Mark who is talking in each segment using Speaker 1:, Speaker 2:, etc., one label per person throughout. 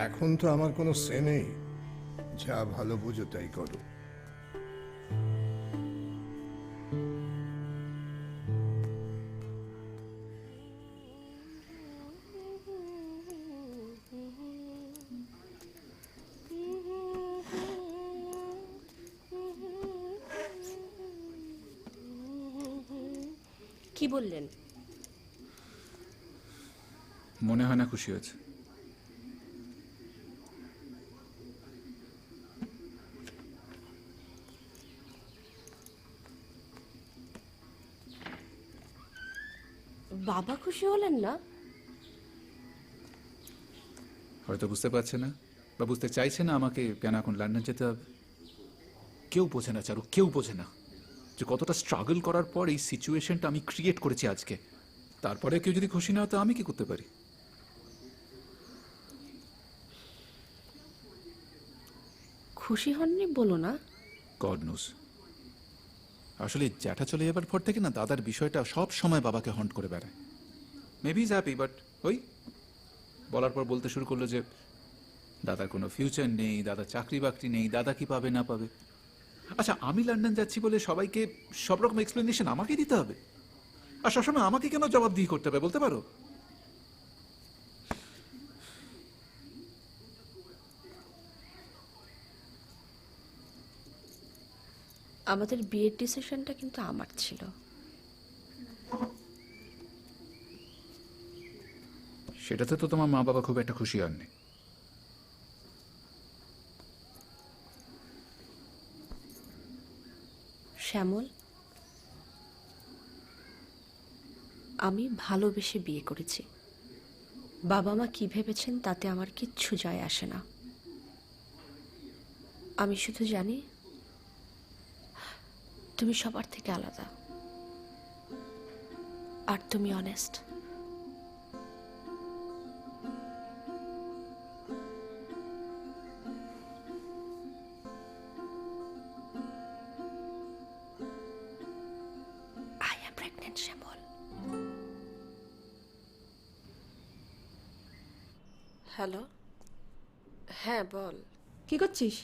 Speaker 1: এখন তো আমার কোনো সে নেই, যা ভালো বুঝো তাই করো।
Speaker 2: কি বললেন?
Speaker 3: মনে হয় না খুশি হয়েছে।
Speaker 2: বাবা খুশি হলেন না?
Speaker 3: হয়তো বুঝতে পারছে না বা বুঝতে চাইছে না আমাকে কেন এখন লন্ডন যেতে হবে। কেউ বোঝে না চারু, কেউ বোঝে না যে কতটা স্ট্রাগল করার পর এই সিচুয়েশনটা আমি ক্রিয়েট করেছি আজকে। তারপরে কেউ যদি খুশি না হতো আমি কি করতে পারি?
Speaker 2: খুশি হননি বলো না।
Speaker 3: God knows. আসলে জ্যাঠা চলে যাবার পর থেকে না দাদার বিষয়টা সব সময় বাবাকে হন্ট করে বেড়ায়। মেবি ইজ হ্যাপি, বাট ওই বলার পর বলতে শুরু করলো যে দাদার কোনো ফিউচার নেই, দাদা চাকরি বাকরি নেই, দাদা কি পাবে না পাবে। আচ্ছা, আমি লন্ডন যাচ্ছি বলে সবাইকে সব রকম এক্সপ্লেনেশন আমাকে দিতে হবে? আর সবসময় আমাকে কেন জবাবদিহি করতে হবে বলতে পারো?
Speaker 2: আমাদের বিয়ের ডিসিশনটা কিন্তু আমার ছিল।
Speaker 3: সেটাতে তো তোমার মা বাবা খুব একটা খুশি হননি।
Speaker 2: শ্যামল, আমি ভালোবেসে বিয়ে করেছি। বাবা মা কি ভেবেছেন তাতে আমার কিচ্ছু যায় আসে না। আমি শুধু জানি তুমি সবার থেকে আলাদা, আর তুমি honest. I am pregnant, Shyamal. Hello, হ্যাঁ বল।
Speaker 4: কি করছিস?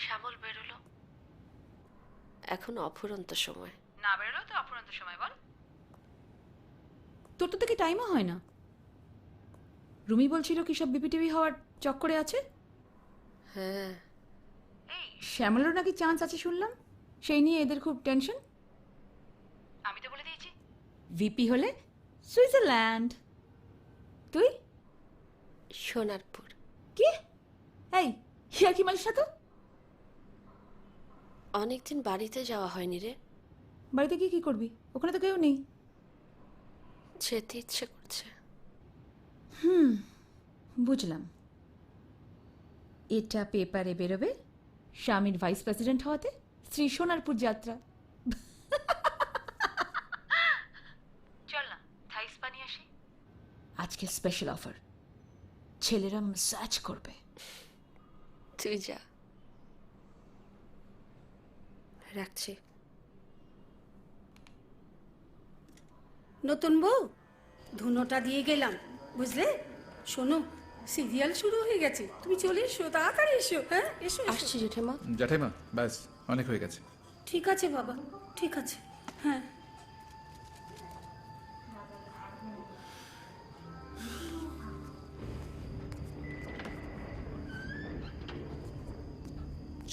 Speaker 2: শ্যামল বেরোলো। এখন অফুরন্ত সময়।
Speaker 4: না বেরোলো তো অফুরন্ত সময় বল। তোর তো দেখে টাইমও হয় না। রুমি বলছিল কি সব বিপিটিভি হওয়ার চক্করে আছে।
Speaker 2: হ্যাঁ,
Speaker 4: এই শ্যামলের নাকি চান্স আছে শুনলাম, সেই নিয়ে এদের খুব টেনশন। আমি তো বলে দিয়েছি ভিপি হলে সুইজারল্যান্ড। তুই
Speaker 2: সোনারপুর।
Speaker 4: কি? এই হিয়া কি মালিস না তো?
Speaker 2: অনেকদিন বাড়িতে যাওয়া হয়নি রে।
Speaker 4: বাড়িতে গিয়ে কি করবি? ওখানে তো কেউ নেই।
Speaker 2: যেতে ইচ্ছে করছে।
Speaker 4: বুঝলাম। এটা পেপারে বেরোবে স্বামীর ভাইস প্রেসিডেন্ট হওয়াতে শ্রী সোনারপুর যাত্রা। চল না থাই স্পা নিয়ে আসি। আজকে স্পেশাল অফার, ছেলেরা ম্যাসাজ করবে।
Speaker 2: তুই যা, রাখছি।
Speaker 5: নতুন বউ, ধুনোটা দিয়ে গেলাম বুঝলে। শোনো, সিরিয়াল শুরু হয়ে গেছে, তুমি চলে এসো, তাড়াতাড়ি এসো। হ্যাঁ এসো এসো।
Speaker 2: আসছি জেঠিমা।
Speaker 3: জ্যাঠাইমা ব্যাস অনেক হয়ে গেছে।
Speaker 5: ঠিক আছে বাবা, ঠিক আছে। হ্যাঁ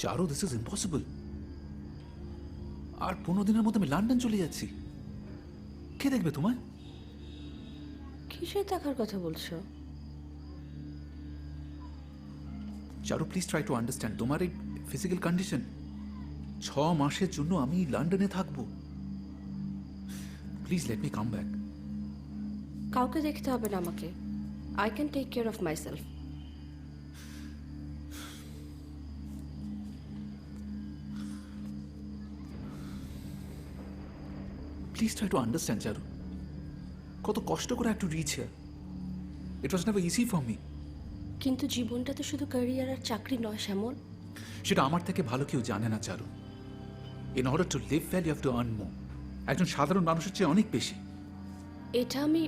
Speaker 3: চারু, দিস ইজ ইম্পসিবল। আর 15 দিনের মধ্যে আমি লন্ডন চলে যাচ্ছি। কে দেখবে তোমায়?
Speaker 2: কিসের দেখার কথা বলছো?
Speaker 3: চারু, প্লিজ ট্রাই টু আন্ডারস্ট্যান্ড তোমার এই ফিজিক্যাল কন্ডিশন। 6 মাসের জন্য আমি লন্ডনে থাকবো। Please let me come back.
Speaker 2: কাউকে দেখতে হবে না আমাকে। I can take care of myself.
Speaker 3: Please try to understand Charu. কত কষ্ট করে একটু reach here. It was never easy for me.
Speaker 2: কিন্তু জীবনটা তো শুধু ক্যারিয়ার আর চাকরি নয় শ্যামল।
Speaker 3: সেটা আমার থেকে ভালো কেউ জানে না Charu. In order to live well you have to earn more. একজন সাধারণ মানুষের চেয়ে অনেক বেশি।
Speaker 2: এটা আমি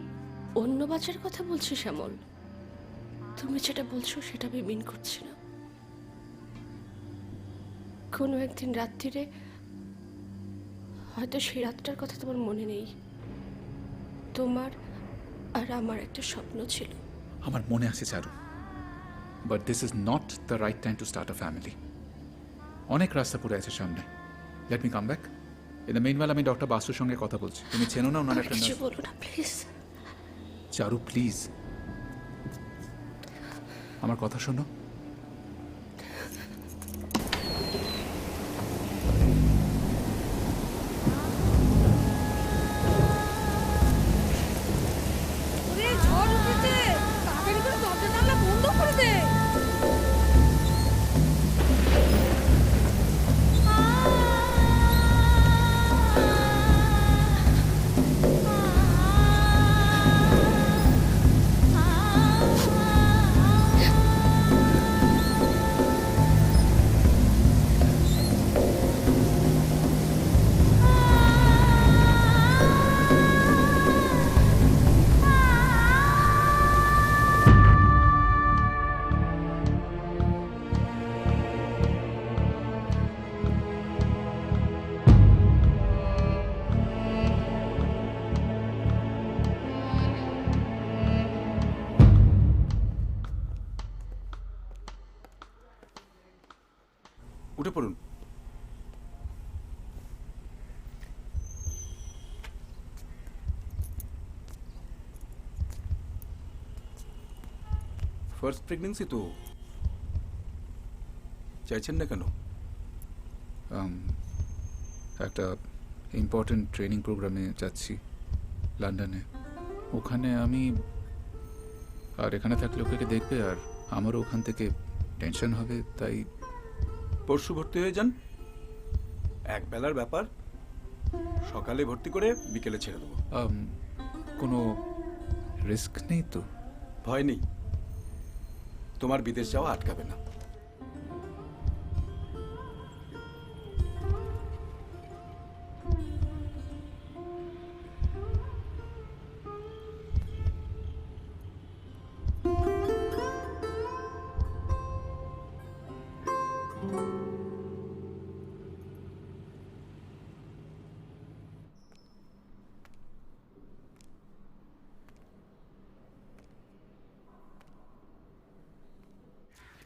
Speaker 2: অন্য বাচ্চার কথা বলছি শ্যামল। তুমি যেটা বলছো সেটা আমি মিন করছি না। কোনো একদিন রাত্রিরে, হয়তো সেই রাতটার কথা তোমার মনে নেই, তোমার আর আমার একটা স্বপ্ন ছিল।
Speaker 3: আমার মনে আছে Charu, but this is not the right time to start a family. অনেক রাস্তা পড়ে আছে সামনে। Let me come back. In the meanwhile আমি ডক্টর বাসুর সঙ্গে কথা বলছি। তুমি চেনো না ওনার
Speaker 2: আর
Speaker 3: একটা
Speaker 2: কিছু
Speaker 3: nurse?
Speaker 2: বলো না প্লিজ।
Speaker 3: চারু প্লিজ, আমার কথা শোনো।
Speaker 5: ওরে ঝড় উঠেছে, তাড়াতাড়ি করে দরজা জানলা বন্ধ করে দে।
Speaker 6: উঠে পড়ুন। ফার্স্ট প্রেগনেন্সি তো, চাইছেন না কেন?
Speaker 3: একটা ইম্পর্ট্যান্ট ট্রেনিং প্রোগ্রামে যাচ্ছি লন্ডনে। ওখানে আমি, আর এখানে থাকলে ওকে দেখবে, আর আমারও ওখান থেকে টেনশন হবে, তাই
Speaker 6: পরশু ভর্তি হয়ে যান। এক বেলার ব্যাপার, সকালে ভর্তি করে বিকেলে ছেড়ে দেবো।
Speaker 3: কোনো রিস্ক নেই তো?
Speaker 6: ভয় নেই, তোমার বিদেশ যাওয়া আটকাবে না।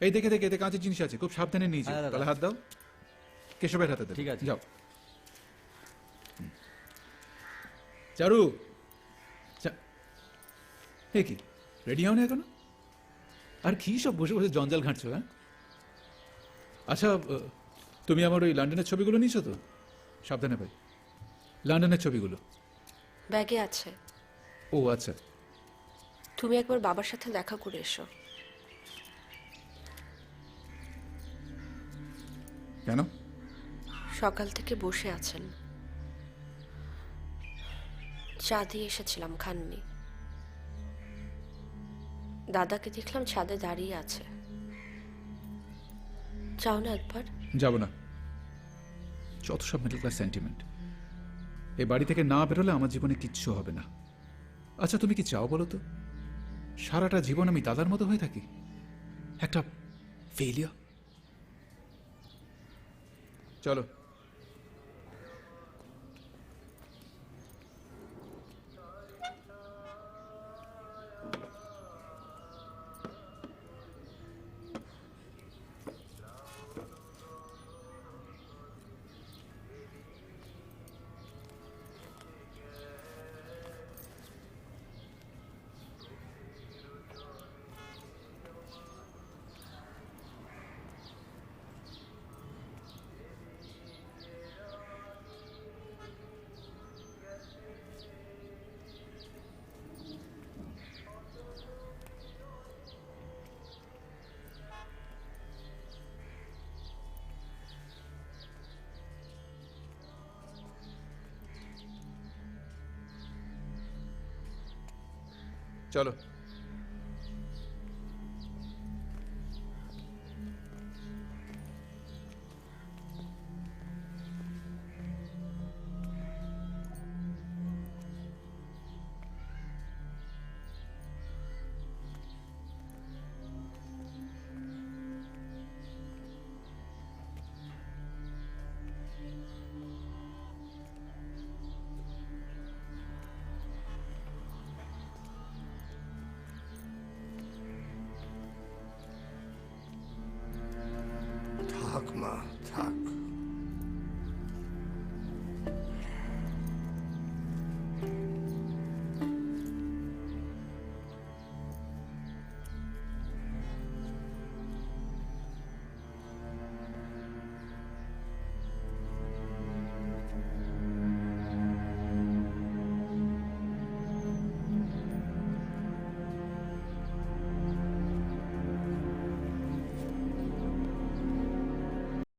Speaker 3: এই দেখে দেখে এতে কাঁচের জিনিস আছে, খুব সাবধানে নিয়ে যাও।
Speaker 7: হ্যাঁ, দাদা।
Speaker 3: তাহলে হাত দাও, কেশবের হাতে দাও।
Speaker 7: ঠিক আছে।
Speaker 3: যাও। চারু, এ কি রেডি হও না এখনো? আর কি সব বসে বসে জঞ্জাল ঘাঁটছো? হ্যাঁ, আচ্ছা, তুমি আমার ওই লন্ডনের ছবিগুলো নিয়েছো তো? সাবধানে ভাই, লন্ডনের ছবিগুলো।
Speaker 2: ব্যাগে আছে।
Speaker 3: ও আচ্ছা।
Speaker 2: তুমি একবার বাবার সাথে দেখা করে এসো।
Speaker 3: কেন?
Speaker 2: সকাল থেকে বসে আছেন, চা দিয়ে এসেছিলাম, খাননি। দাদাকে দেখলাম ছাদে দাঁড়িয়ে আছে, চাও না একবার?
Speaker 3: যাব না, যত সব মিডল ক্লাস সেন্টিমেন্ট। এই বাড়ি থেকে না বেরোলে আমার জীবনে কিচ্ছু হবে না। আচ্ছা, তুমি কি চাও বলো তো? সারাটা জীবন আমি দাদার মতো হয়ে থাকি, একটা ফেলিয়ার? চলো। চলো।
Speaker 1: মা থাক।